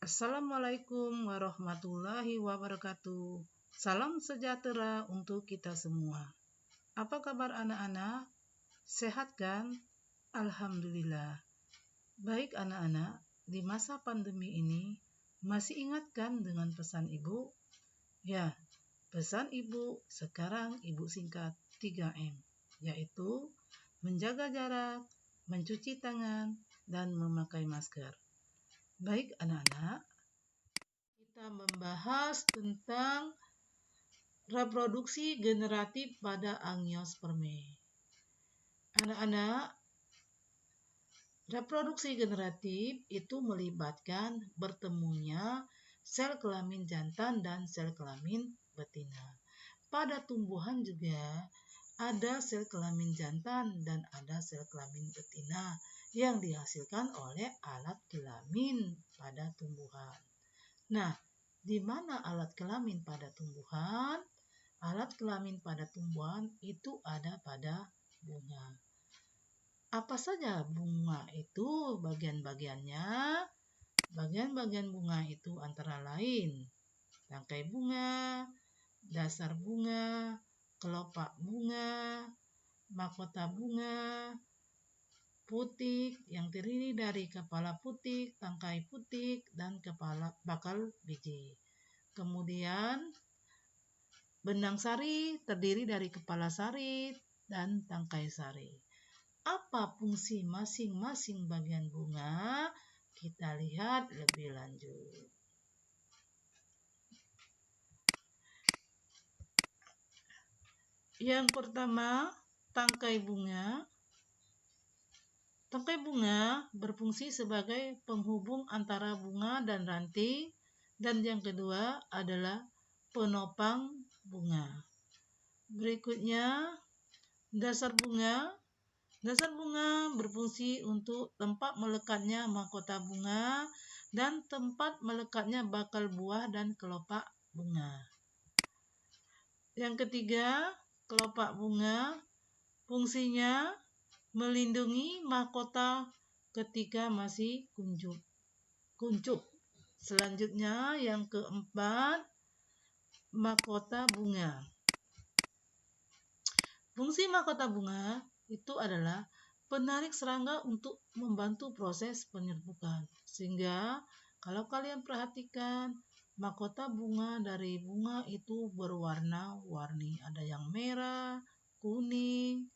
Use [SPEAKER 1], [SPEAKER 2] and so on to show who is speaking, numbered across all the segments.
[SPEAKER 1] Assalamualaikum warahmatullahi wabarakatuh. Salam sejahtera untuk kita semua. Apa kabar anak-anak? Sehat kan? Alhamdulillah. Baik anak-anak, di masa pandemi ini masih ingat kan dengan pesan ibu? Ya, pesan ibu sekarang ibu singkat 3M, yaitu menjaga jarak, mencuci tangan, dan memakai masker. Baik anak-anak, kita membahas tentang reproduksi generatif pada angiospermae. Anak-anak, reproduksi generatif itu melibatkan bertemunya sel kelamin jantan dan sel kelamin betina. Pada tumbuhan juga ada sel kelamin jantan dan ada sel kelamin betina yang dihasilkan oleh alat kelamin pada tumbuhan. Nah, di mana alat kelamin pada tumbuhan? Alat kelamin pada tumbuhan itu ada pada bunga. Apa saja bunga itu bagian-bagiannya? Bagian-bagian bunga itu antara lain tangkai bunga, dasar bunga, kelopak bunga, mahkota bunga, putik yang terdiri dari kepala putik, tangkai putik, dan kepala bakal biji. Kemudian benang sari terdiri dari kepala sari dan tangkai sari. Apa fungsi masing-masing bagian bunga? Kita lihat lebih lanjut. Yang pertama, tangkai bunga. Tangkai bunga berfungsi sebagai penghubung antara bunga dan ranting, dan yang kedua adalah penopang bunga. Berikutnya, dasar bunga. Dasar bunga berfungsi untuk tempat melekatnya mahkota bunga dan tempat melekatnya bakal buah dan kelopak bunga. Yang ketiga, kelopak bunga fungsinya melindungi mahkota ketika masih kuncup. Selanjutnya yang keempat, mahkota bunga. Fungsi mahkota bunga itu adalah penarik serangga untuk membantu proses penyerbukan. Sehingga kalau kalian perhatikan, mahkota bunga dari bunga itu berwarna-warni. Ada yang merah, kuning,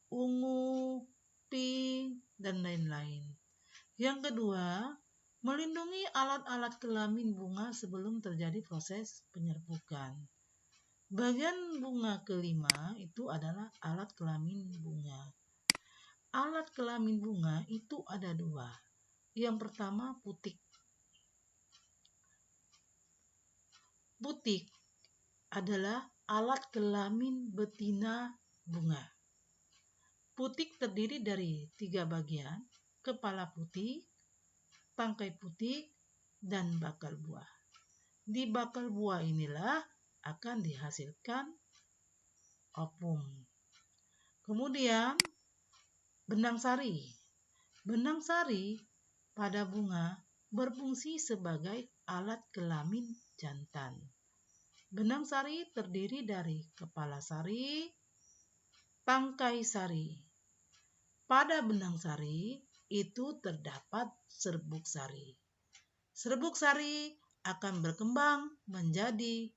[SPEAKER 1] ungu, pink, dan lain-lain. Yang kedua, melindungi alat-alat kelamin bunga sebelum terjadi proses penyerbukan. Bagian bunga kelima itu adalah alat kelamin bunga. Alat kelamin bunga itu ada dua. Yang pertama putik. Putik adalah alat kelamin betina bunga. Putik terdiri dari 3 bagian, kepala putik, tangkai putik, dan bakal buah. Di bakal buah inilah akan dihasilkan ovum. Kemudian benang sari. Benang sari pada bunga berfungsi sebagai alat kelamin jantan. Benang sari terdiri dari kepala sari, tangkai sari. Pada benang sari itu terdapat serbuk sari. Serbuk sari akan berkembang menjadi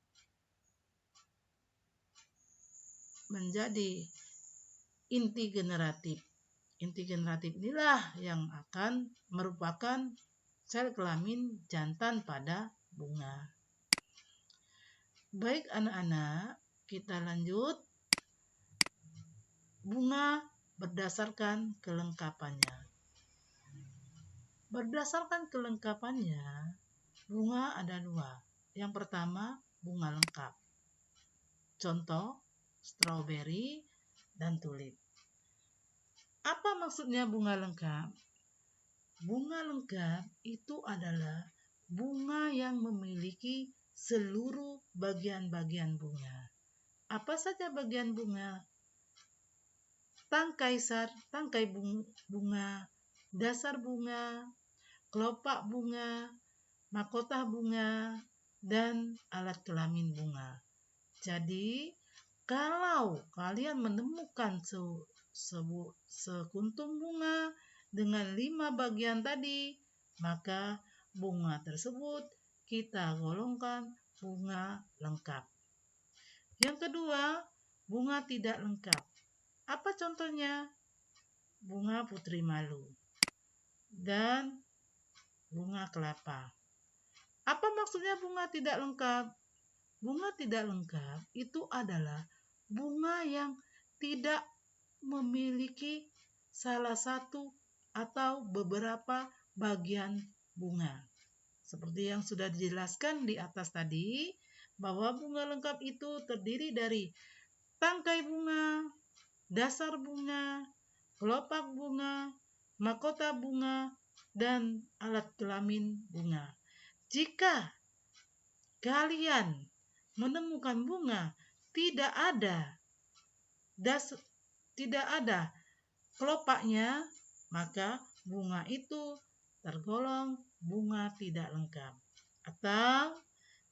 [SPEAKER 1] inti generatif. Inti generatif inilah yang akan merupakan sel kelamin jantan pada bunga. Baik anak-anak, kita lanjut. Bunga berdasarkan kelengkapannya. Berdasarkan kelengkapannya, bunga ada dua. Yang pertama, bunga lengkap. Contoh, stroberi dan tulip. Apa maksudnya bunga lengkap? Bunga lengkap itu adalah bunga yang memiliki seluruh bagian-bagian bunga. Apa saja bagian bunga? Tangkai bunga, dasar bunga, kelopak bunga, mahkota bunga, dan alat kelamin bunga. Jadi, kalau kalian menemukan sekuntum bunga dengan 5 bagian tadi, maka bunga tersebut kita golongkan bunga lengkap. Yang kedua, bunga tidak lengkap. Apa contohnya? Bunga putri malu dan bunga kelapa. Apa maksudnya bunga tidak lengkap? Bunga tidak lengkap itu adalah bunga yang tidak memiliki salah satu atau beberapa bagian bunga. Seperti yang sudah dijelaskan di atas tadi, bahwa bunga lengkap itu terdiri dari tangkai bunga, dasar bunga, kelopak bunga, mahkota bunga, dan alat kelamin bunga. Jika kalian menemukan bunga tidak ada kelopaknya, maka bunga itu tergolong bunga tidak lengkap. Atau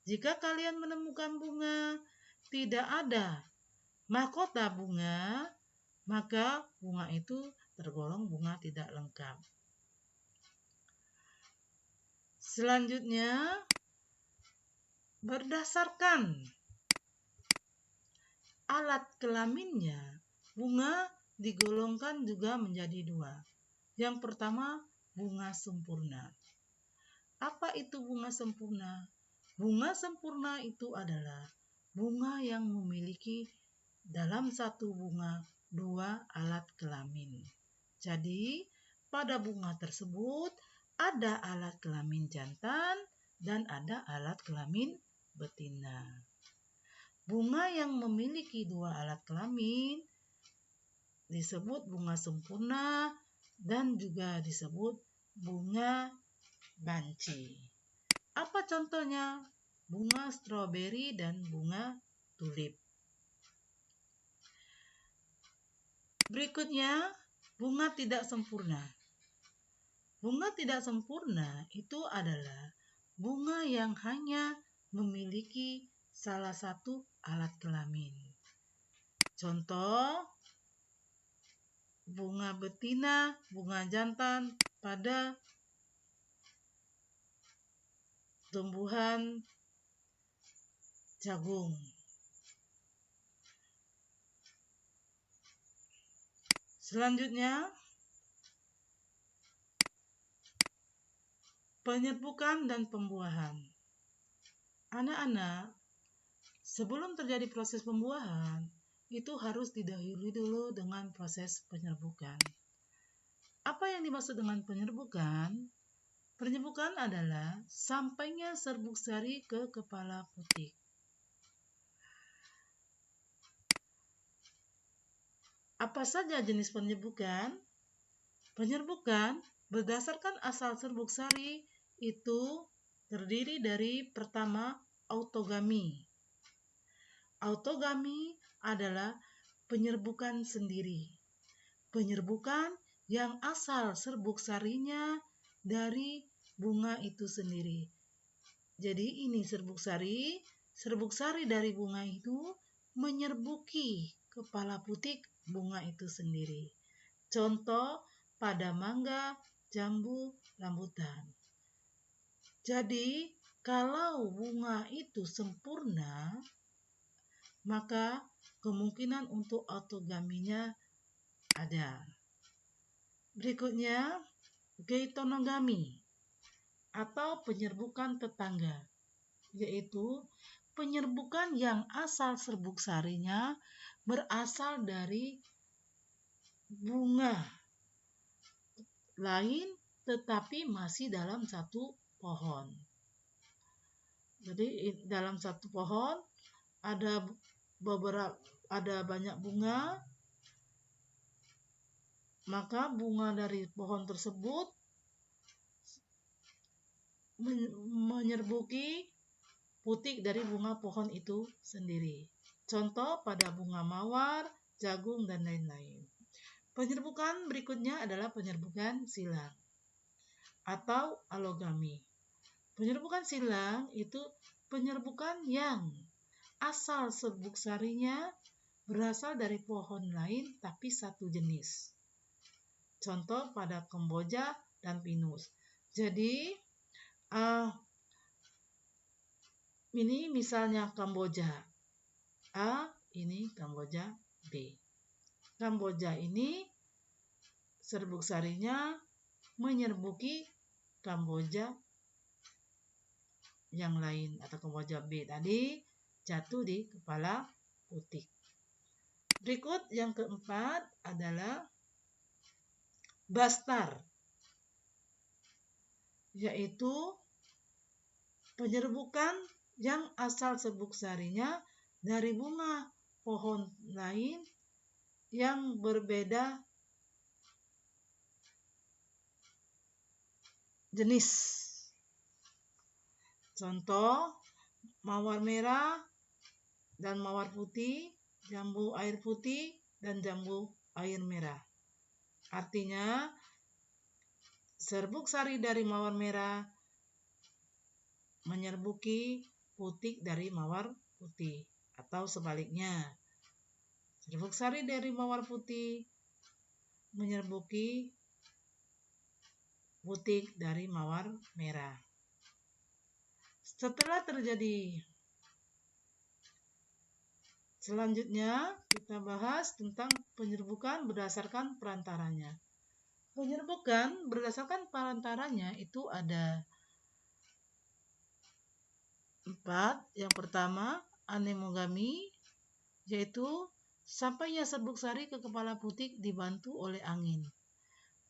[SPEAKER 1] jika kalian menemukan bunga tidak ada mahkota bunga, maka bunga itu tergolong bunga tidak lengkap. Selanjutnya, berdasarkan alat kelaminnya, bunga digolongkan juga menjadi 2. Yang pertama, bunga sempurna. Apa itu bunga sempurna? Bunga sempurna itu adalah bunga yang memiliki dalam satu bunga 2 alat kelamin. Jadi, pada bunga tersebut ada alat kelamin jantan dan ada alat kelamin betina. Bunga yang memiliki 2 alat kelamin disebut bunga sempurna dan juga disebut bunga banci. Apa contohnya? Bunga stroberi dan bunga tulip. Berikutnya, bunga tidak sempurna. Bunga tidak sempurna itu adalah bunga yang hanya memiliki salah satu alat kelamin. Contoh, bunga betina, bunga jantan pada tumbuhan jagung. Selanjutnya, penyerbukan dan pembuahan. Anak-anak, sebelum terjadi proses pembuahan, itu harus didahului dulu dengan proses penyerbukan. Apa yang dimaksud dengan penyerbukan? Penyerbukan adalah sampainya serbuk sari ke kepala putik. Apa saja jenis penyerbukan? Penyerbukan berdasarkan asal serbuk sari itu terdiri dari pertama, autogami. Autogami adalah penyerbukan sendiri. Penyerbukan yang asal serbuk sarinya dari bunga itu sendiri. Jadi ini serbuk sari dari bunga itu menyerbuki kepala putik bunga itu sendiri. Contoh pada mangga, jambu, rambutan. Jadi kalau bunga itu sempurna, maka kemungkinan untuk autogaminya ada. Berikutnya, geitonogami atau penyerbukan tetangga, yaitu penyerbukan yang asal serbuk sarinya berasal dari bunga lain tetapi masih dalam satu pohon. Jadi dalam satu pohon ada banyak bunga, maka bunga dari pohon tersebut menyerbuki putik dari bunga pohon itu sendiri. Contoh pada bunga mawar, jagung, dan lain-lain. Penyerbukan berikutnya adalah penyerbukan silang atau alogami. Penyerbukan silang itu penyerbukan yang asal serbuk sarinya berasal dari pohon lain tapi satu jenis. Contoh pada Kemboja dan pinus. Jadi ini misalnya Kamboja A, ini Kamboja B. Kamboja ini serbuk sarinya menyerbuki Kamboja yang lain atau Kamboja B tadi jatuh di kepala putik. Berikut yang keempat adalah bastar, yaitu penyerbukan yang asal serbuk sarinya dari bunga pohon lain yang berbeda jenis. Contoh, mawar merah dan mawar putih, jambu air putih dan jambu air merah. Artinya, serbuk sari dari mawar merah menyerbuki putik dari mawar putih, atau sebaliknya. Serbuk sari dari mawar putih menyerbuki putik dari mawar merah. Setelah terjadi, selanjutnya kita bahas tentang penyerbukan berdasarkan perantaranya. Penyerbukan berdasarkan perantaranya itu ada 4. Yang pertama, anemogami, yaitu sampainya serbuk sari ke kepala putik dibantu oleh angin.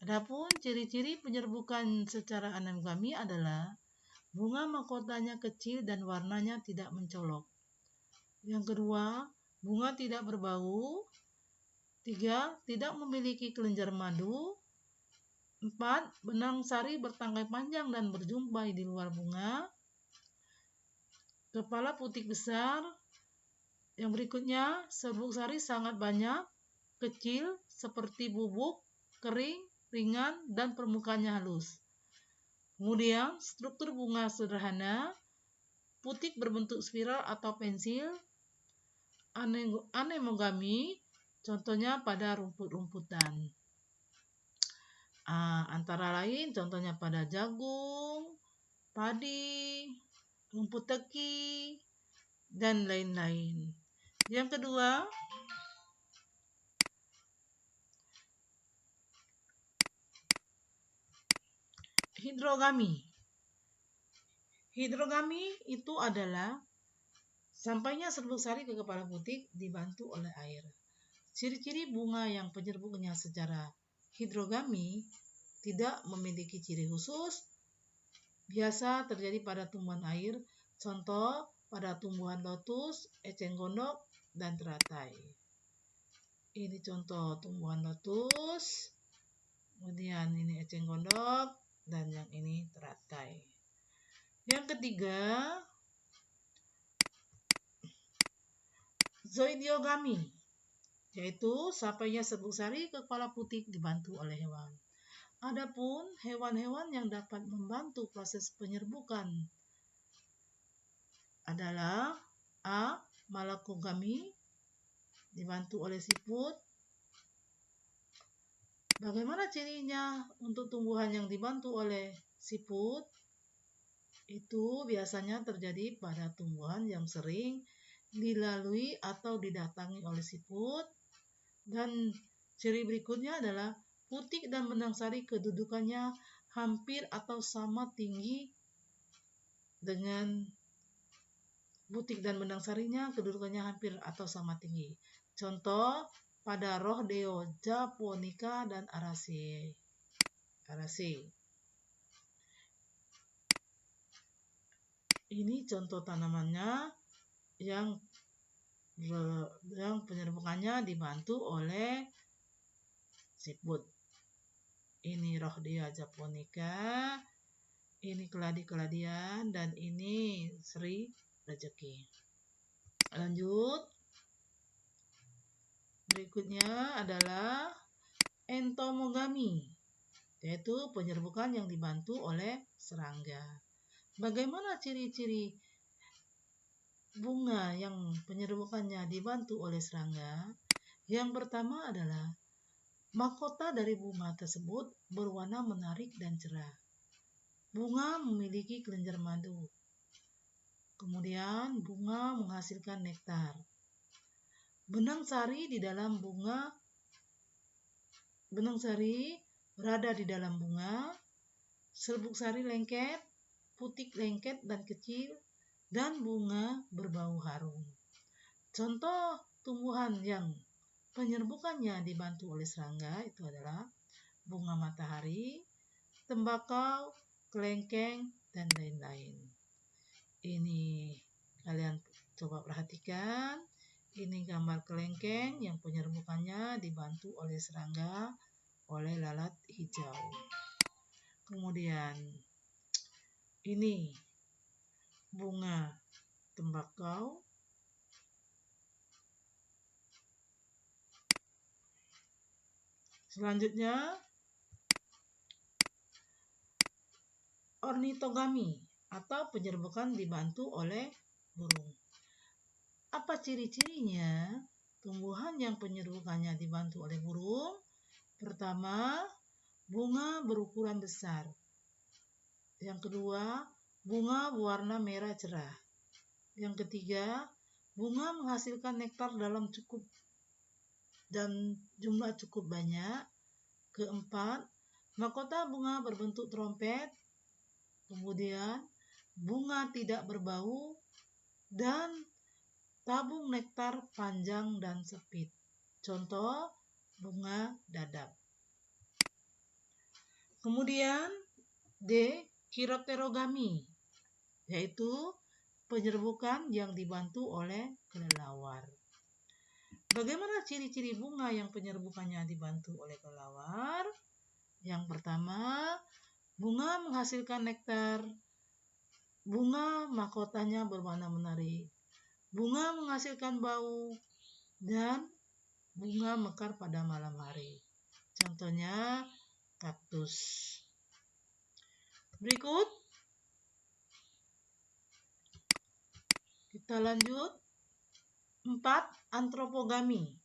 [SPEAKER 1] Adapun ciri-ciri penyerbukan secara anemogami adalah bunga mahkotanya kecil dan warnanya tidak mencolok. Yang kedua, bunga tidak berbau. 3. Tidak memiliki kelenjar madu. 4. Benang sari bertangkai panjang dan berjumpai di luar bunga. Kepala putik besar. Yang berikutnya, serbuk sari sangat banyak, kecil, seperti bubuk, kering, ringan, dan permukaannya halus. Kemudian, struktur bunga sederhana, putik berbentuk spiral atau pensil. Anemogami, contohnya pada rumput-rumputan. Antara lain, contohnya pada jagung, padi, rumput teki, dan lain-lain. Yang kedua, hidrogami. Hidrogami itu adalah sampainya serbuk sari ke kepala putik dibantu oleh air. Ciri-ciri bunga yang penyerbuknya secara hidrogami tidak memiliki ciri khusus, biasa terjadi pada tumbuhan air, contoh pada tumbuhan lotus, eceng gondok, dan teratai. Ini contoh tumbuhan lotus, kemudian ini eceng gondok, dan yang ini teratai. Yang ketiga, zoidiogami, yaitu sampainya serbuk sari ke kepala putik dibantu oleh hewan. Adapun hewan-hewan yang dapat membantu proses penyerbukan adalah A. Malakogami, dibantu oleh siput. Bagaimana cirinya untuk tumbuhan yang dibantu oleh siput? Itu biasanya terjadi pada tumbuhan yang sering dilalui atau didatangi oleh siput. Dan ciri berikutnya adalah putik dan benang sari kedudukannya hampir atau sama tinggi dengan putik dan benang sarinya kedudukannya hampir atau sama tinggi. Contoh pada Rhodeo japonica dan Araceae. Ini contoh tanamannya yang penyerbukannya dibantu oleh siput. Ini Rhodeo japonica, ini keladi-keladian, dan ini Sri Rejeki. Lanjut. Berikutnya adalah entomogami, yaitu penyerbukan yang dibantu oleh serangga. Bagaimana ciri-ciri bunga yang penyerbukannya dibantu oleh serangga? Yang pertama adalah mahkota dari bunga tersebut berwarna menarik dan cerah. Bunga memiliki kelenjar madu. Kemudian bunga menghasilkan nektar. Benang sari berada di dalam bunga. Serbuk sari lengket, putik lengket dan kecil, dan bunga berbau harum. Contoh tumbuhan yang penyerbukannya dibantu oleh serangga itu adalah bunga matahari, tembakau, kelengkeng, dan lain-lain. Ini kalian coba perhatikan. Ini gambar kelengkeng yang penyerbukannya dibantu oleh serangga oleh lalat hijau. Kemudian ini bunga tembakau. Selanjutnya ornitogami atau penyerbukan dibantu oleh burung. Apa ciri-cirinya? Tumbuhan yang penyerbukannya dibantu oleh burung. Pertama, bunga berukuran besar. Yang kedua, bunga berwarna merah cerah. Yang ketiga, bunga menghasilkan nektar dalam jumlah cukup banyak. Keempat, mahkota bunga berbentuk trompet. Kemudian, bunga tidak berbau dan tabung nektar panjang dan sempit. Contoh, bunga dadap. Kemudian D. Chiropterogami, yaitu penyerbukan yang dibantu oleh kelelawar. Bagaimana ciri-ciri bunga yang penyerbukannya dibantu oleh kelelawar? Yang pertama, bunga menghasilkan nektar. Bunga mahkotanya berwarna menarik. Bunga menghasilkan bau dan bunga mekar pada malam hari. Contohnya kaktus. Berikut kita lanjut 4. Antropogami,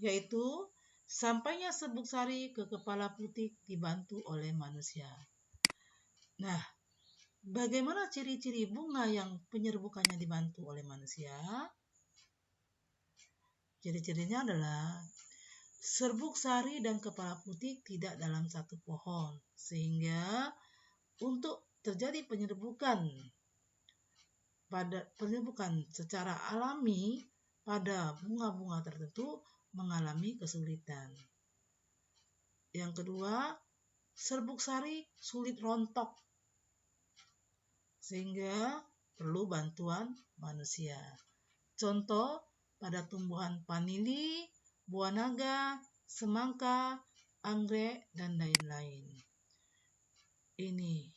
[SPEAKER 1] yaitu sampainya serbuk sari ke kepala putik dibantu oleh manusia. Nah, bagaimana ciri-ciri bunga yang penyerbukannya dibantu oleh manusia? Ciri-cirinya adalah serbuk sari dan kepala putik tidak dalam satu pohon, sehingga untuk terjadi penyerbukan secara alami pada bunga-bunga tertentu mengalami kesulitan. Yang kedua, serbuk sari sulit rontok sehingga perlu bantuan manusia. Contoh pada tumbuhan panili, buah naga, semangka, anggrek, dan lain-lain. Ini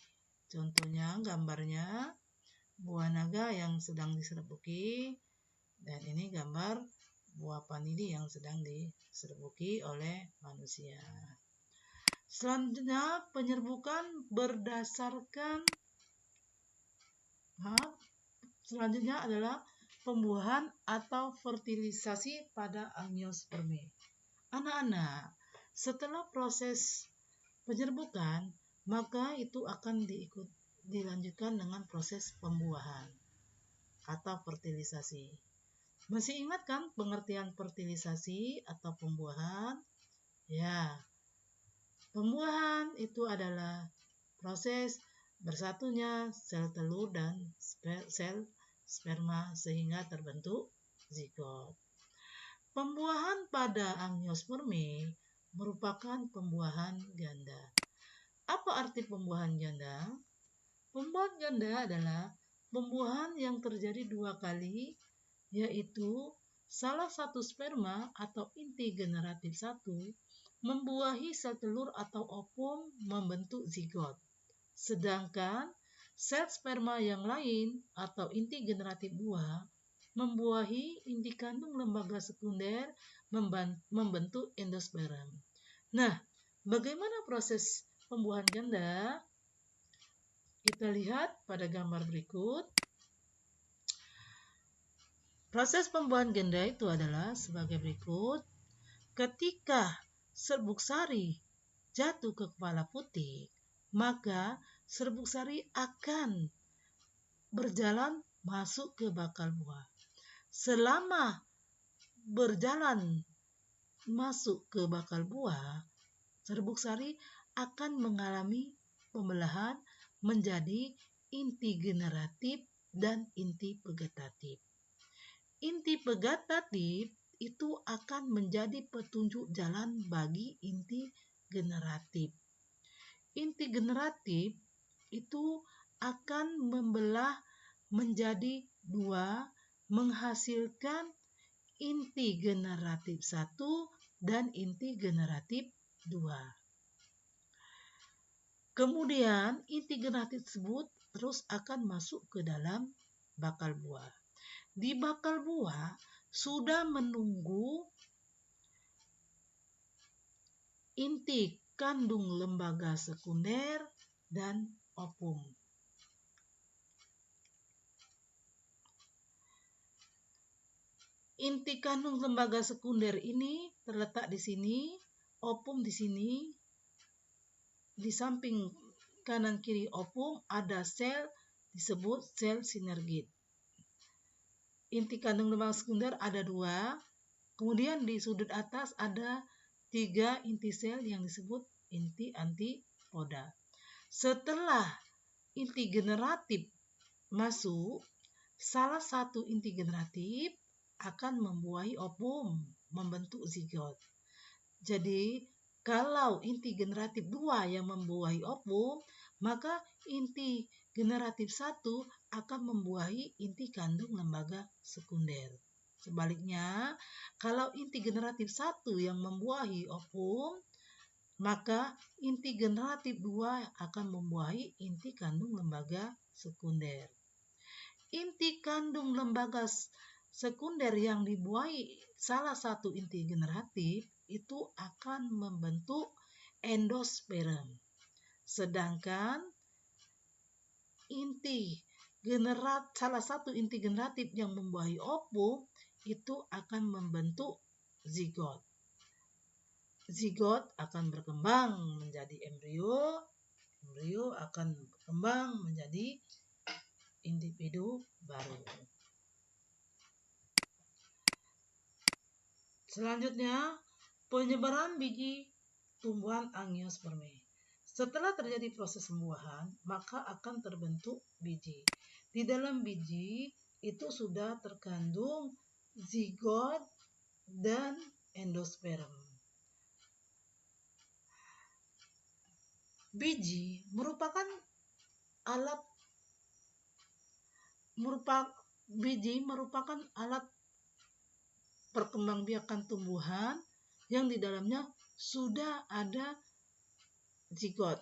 [SPEAKER 1] contohnya gambarnya buah naga yang sedang diserbuki, dan ini gambar buah panili yang sedang diserbuki oleh manusia. Selanjutnya penyerbukan selanjutnya adalah pembuahan atau fertilisasi pada angiosperme. Anak-anak, setelah proses penyerbukan, maka itu akan dilanjutkan dengan proses pembuahan atau fertilisasi. Masih ingat kan pengertian fertilisasi atau pembuahan? Ya, pembuahan itu adalah proses bersatunya sel telur dan sel sperma sehingga terbentuk zigot. Pembuahan pada angiosperme merupakan pembuahan ganda. Apa arti pembuahan ganda? Pembuahan ganda adalah pembuahan yang terjadi 2 kali, yaitu salah satu sperma atau inti generatif 1 membuahi sel telur atau ovum membentuk zigot. Sedangkan sel sperma yang lain atau inti generatif 2 membuahi inti kandung lembaga sekunder membentuk endosperm. Nah, bagaimana proses pembuahan ganda? Kita lihat pada gambar berikut. Proses pembuahan ganda itu adalah sebagai berikut. Ketika serbuk sari jatuh ke kepala putik, maka serbuk sari akan berjalan masuk ke bakal buah. Selama berjalan masuk ke bakal buah, serbuk sari akan mengalami pembelahan menjadi inti generatif dan inti vegetatif. Inti vegetatif itu akan menjadi petunjuk jalan bagi inti generatif. Inti generatif itu akan membelah menjadi dua, menghasilkan inti generatif 1 dan inti generatif 2. Kemudian inti generatif tersebut terus akan masuk ke dalam bakal buah. Di bakal buah sudah menunggu inti kandung lembaga sekunder dan opum. Inti kandung lembaga sekunder ini terletak di sini, opum di sini. Di samping kanan kiri opum ada sel disebut sel sinergit. Inti kandung lembaga sekunder ada 2, kemudian di sudut atas ada 3 inti sel yang disebut inti antipoda. Setelah inti generatif masuk, salah satu inti generatif akan membuahi ovum, membentuk zigot. Jadi, kalau inti generatif 2 yang membuahi ovum, maka inti generatif 1 akan membuahi inti kandung lembaga sekunder. Sebaliknya, kalau inti generatif 1 yang membuahi ovum, maka inti generatif 2 akan membuahi inti kandung lembaga sekunder. Inti kandung lembaga sekunder yang dibuahi salah satu inti generatif itu akan membentuk endosperm. Sedangkan salah satu inti generatif yang membuahi ovum itu akan membentuk zigot. Zigot akan berkembang menjadi embrio, embrio akan berkembang menjadi individu baru. Selanjutnya, penyebaran biji tumbuhan angiospermae. Setelah terjadi proses pembuahan, maka akan terbentuk biji. Di dalam biji itu sudah terkandung zigot dan endosperm. Biji merupakan alat perkembangbiakan tumbuhan yang di dalamnya sudah ada zigot.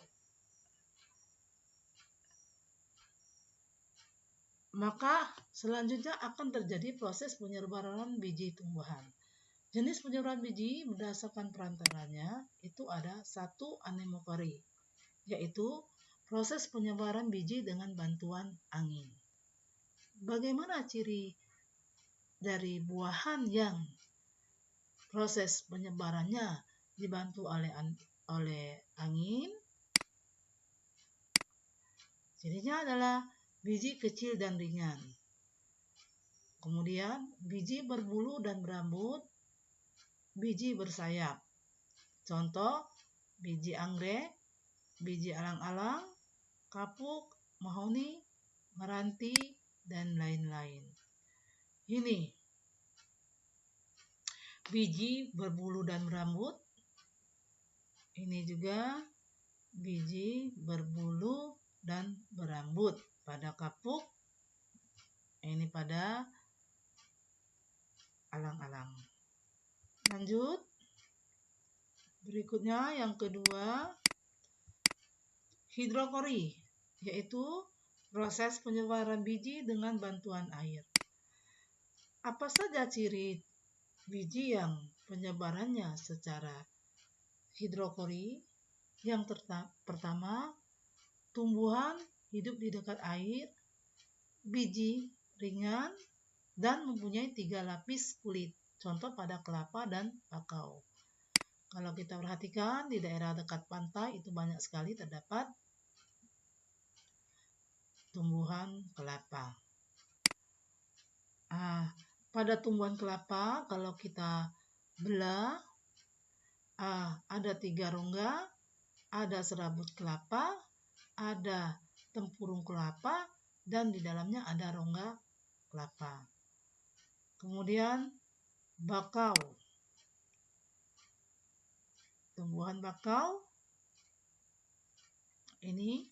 [SPEAKER 1] Maka selanjutnya akan terjadi proses penyebaran biji tumbuhan. Jenis penyebaran biji berdasarkan perantaranya itu ada 1 anemokari, yaitu proses penyebaran biji dengan bantuan angin. Bagaimana ciri dari buahan yang proses penyebarannya dibantu oleh angin? Cirinya adalah biji kecil dan ringan. Kemudian biji berbulu dan berambut, biji bersayap. Contoh, biji anggrek, biji alang-alang, kapuk, mahoni, meranti, dan lain-lain. Ini biji berbulu dan berambut. Ini juga biji berbulu dan berambut pada kapuk. Ini pada alang-alang. Lanjut. Berikutnya yang kedua, hidrokori, yaitu proses penyebaran biji dengan bantuan air. Apa saja ciri biji yang penyebarannya secara hidrokori? Yang pertama, tumbuhan hidup di dekat air, biji ringan, dan mempunyai 3 lapis kulit. Contoh pada kelapa dan bakau. Kalau kita perhatikan di daerah dekat pantai itu banyak sekali terdapat tumbuhan kelapa. Pada tumbuhan kelapa kalau kita belah ada 3 rongga, ada serabut kelapa, ada tempurung kelapa, dan di dalamnya ada rongga kelapa. Kemudian bakau. Tumbuhan bakau ini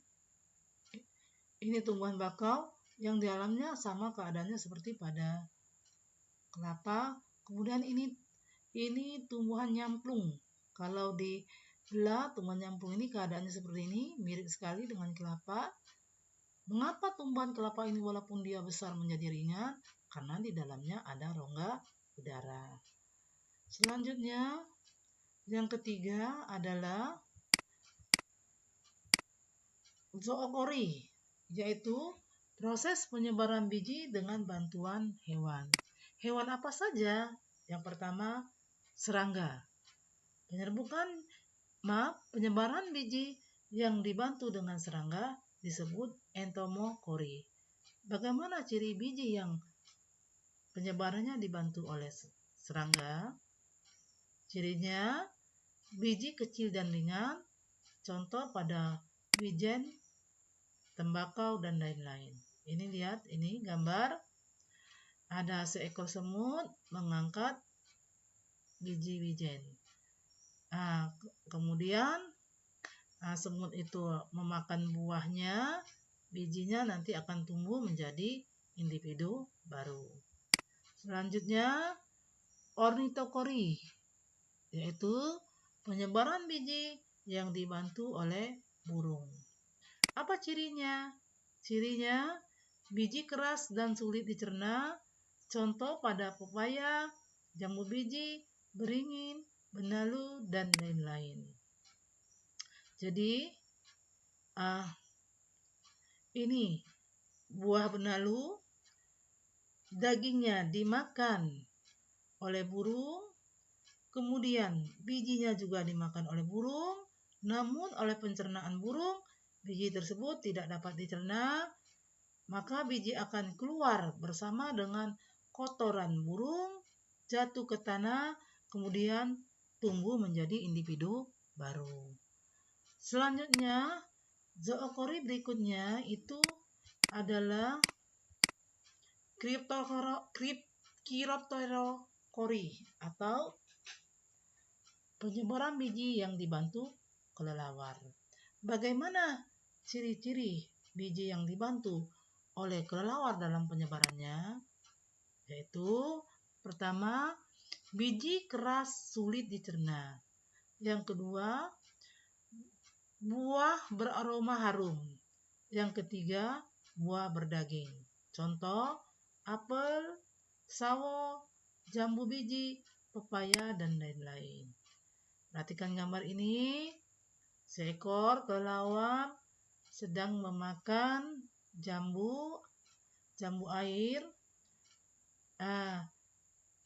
[SPEAKER 1] tumbuhan bakau yang di dalamnya sama keadaannya seperti pada kelapa. Kemudian ini tumbuhan nyamplung. Kalau dibelah tumbuhan nyamplung ini keadaannya seperti ini, mirip sekali dengan kelapa. Mengapa tumbuhan kelapa ini walaupun dia besar menjadi ringan? Karena di dalamnya ada rongga udara. Selanjutnya yang ketiga adalah zookori, yaitu proses penyebaran biji dengan bantuan hewan. Hewan apa saja? Yang pertama, serangga. Penyebaran biji yang dibantu dengan serangga disebut entomokori. Bagaimana ciri biji yang penyebarannya dibantu oleh serangga? Cirinya biji kecil dan ringan, contoh pada wijen, tembakau, dan lain-lain. Ini lihat, ini gambar. Ada seekor semut mengangkat biji wijen. Kemudian semut itu memakan buahnya, bijinya nanti akan tumbuh menjadi individu baru. Selanjutnya, ornitokori, yaitu penyebaran biji yang dibantu oleh burung. Apa cirinya? Cirinya biji keras dan sulit dicerna, contoh pada pepaya, jambu biji, beringin, benalu, dan lain-lain. Jadi ini buah benalu, dagingnya dimakan oleh burung, kemudian bijinya juga dimakan oleh burung, namun oleh pencernaan burung, biji tersebut tidak dapat dicerna, maka biji akan keluar bersama dengan kotoran burung, jatuh ke tanah, kemudian tumbuh menjadi individu baru. Selanjutnya, zookori berikutnya itu adalah cryptorchori atau penyebaran biji yang dibantu kelelawar. Bagaimana ciri-ciri biji yang dibantu oleh kelelawar dalam penyebarannya? Yaitu pertama, biji keras sulit dicerna. Yang kedua, buah beraroma harum. Yang ketiga, buah berdaging. Contoh, apel, sawo, jambu biji, pepaya, dan lain-lain. Perhatikan gambar ini. Seekor kelelawar sedang memakan jambu air.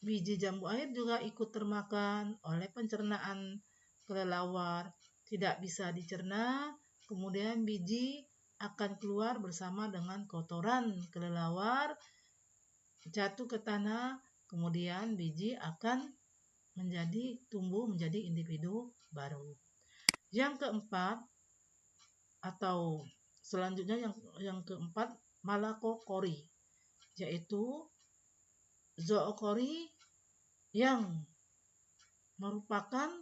[SPEAKER 1] Biji jambu air juga ikut termakan oleh pencernaan kelelawar. Tidak bisa dicerna, kemudian biji akan keluar bersama dengan kotoran kelelawar, jatuh ke tanah, kemudian biji akan tumbuh menjadi individu baru. Yang keempat, atau selanjutnya yang keempat, malakokori, yaitu zookori yang merupakan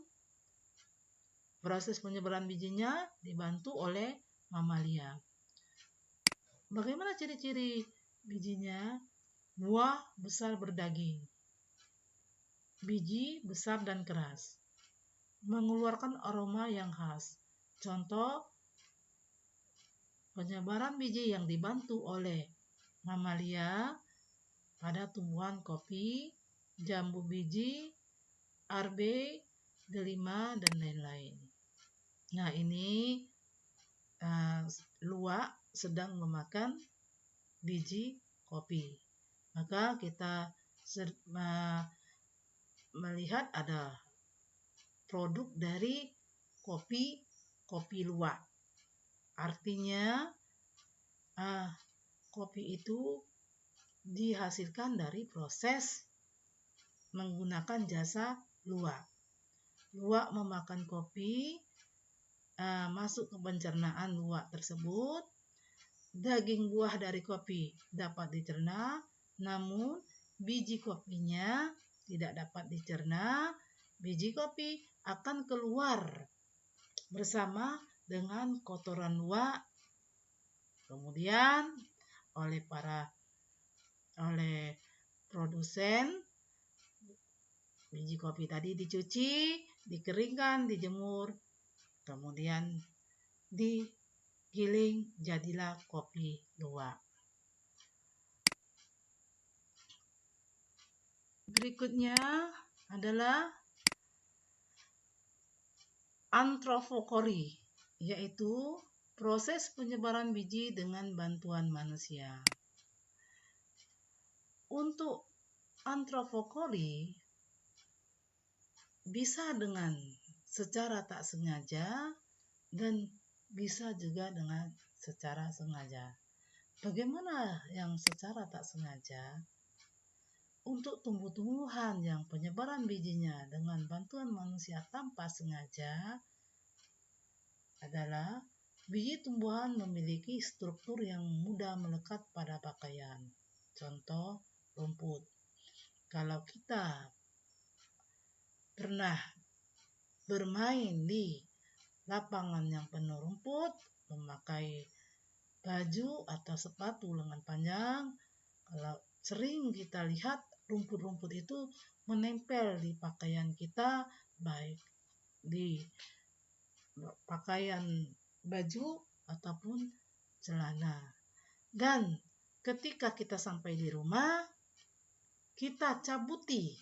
[SPEAKER 1] proses penyebaran bijinya dibantu oleh mamalia. Bagaimana ciri-ciri bijinya? Buah besar berdaging, biji besar dan keras, mengeluarkan aroma yang khas. Contoh, penyebaran biji yang dibantu oleh mamalia pada tumbuhan kopi, jambu biji, arbe, delima, dan lain-lain. Nah, ini luwak sedang memakan biji kopi. Maka kita melihat ada produk dari kopi luwak. Artinya kopi itu dihasilkan dari proses menggunakan jasa luwak. Luwak memakan kopi, masuk ke pencernaan luwak tersebut. Daging buah dari kopi dapat dicerna, namun biji kopinya tidak dapat dicerna. Biji kopi akan keluar bersama dengan kotoran luwak. Kemudian oleh produsen, biji kopi tadi dicuci, dikeringkan, dijemur, kemudian digiling, jadilah kopi luwak. Berikutnya adalah antrofokori, yaitu proses penyebaran biji dengan bantuan manusia. Untuk antrofokori bisa dengan secara tak sengaja dan bisa juga dengan secara sengaja. Bagaimana yang secara tak sengaja? Untuk tumbuh-tumbuhan yang penyebaran bijinya dengan bantuan manusia tanpa sengaja adalah biji tumbuhan memiliki struktur yang mudah melekat pada pakaian. Contoh, rumput. Kalau kita pernah bermain di lapangan yang penuh rumput, memakai baju atau sepatu lengan panjang, kalau sering kita lihat rumput-rumput itu menempel di pakaian kita, baik di pakaian baju ataupun celana. Dan ketika kita sampai di rumah, kita cabuti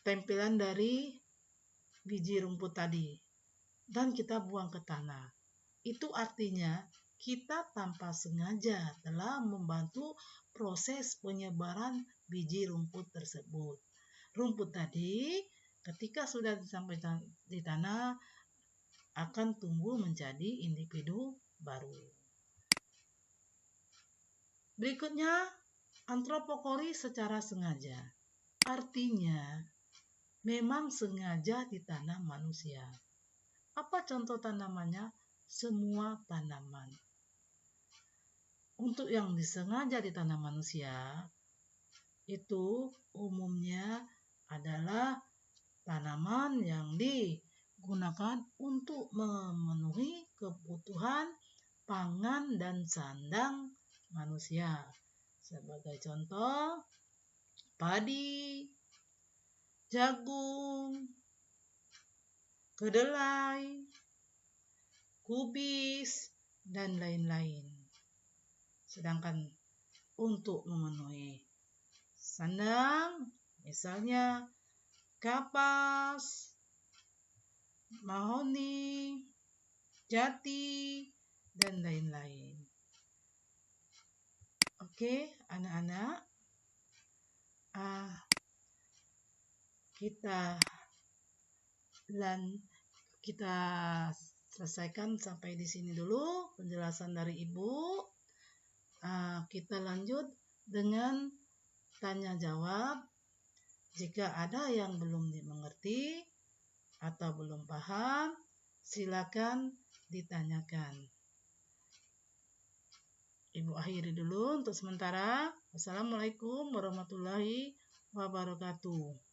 [SPEAKER 1] tempelan dari biji rumput tadi dan kita buang ke tanah. Itu artinya kita tanpa sengaja telah membantu proses penyebaran biji rumput tersebut. Rumput tadi ketika sudah disampaikan di tanah akan tumbuh menjadi individu baru. Berikutnya, antrofokori secara sengaja. Artinya memang sengaja ditanam manusia. Apa contoh tanamannya? Semua tanaman. Untuk yang disengaja ditanam manusia, itu umumnya adalah tanaman yang digunakan untuk memenuhi kebutuhan pangan dan sandang manusia. Sebagai contoh, padi, jagung, kedelai, kubis, dan lain-lain. Sedangkan untuk memenuhi sandang, misalnya kapas, mahoni, jati, dan lain-lain. Oke, anak-anak, kita selesaikan sampai di sini dulu penjelasan dari Ibu. Kita lanjut dengan tanya jawab. Jika ada yang belum dimengerti atau belum paham, silakan ditanyakan. Ibu akhiri dulu untuk sementara. Wassalamualaikum warahmatullahi wabarakatuh.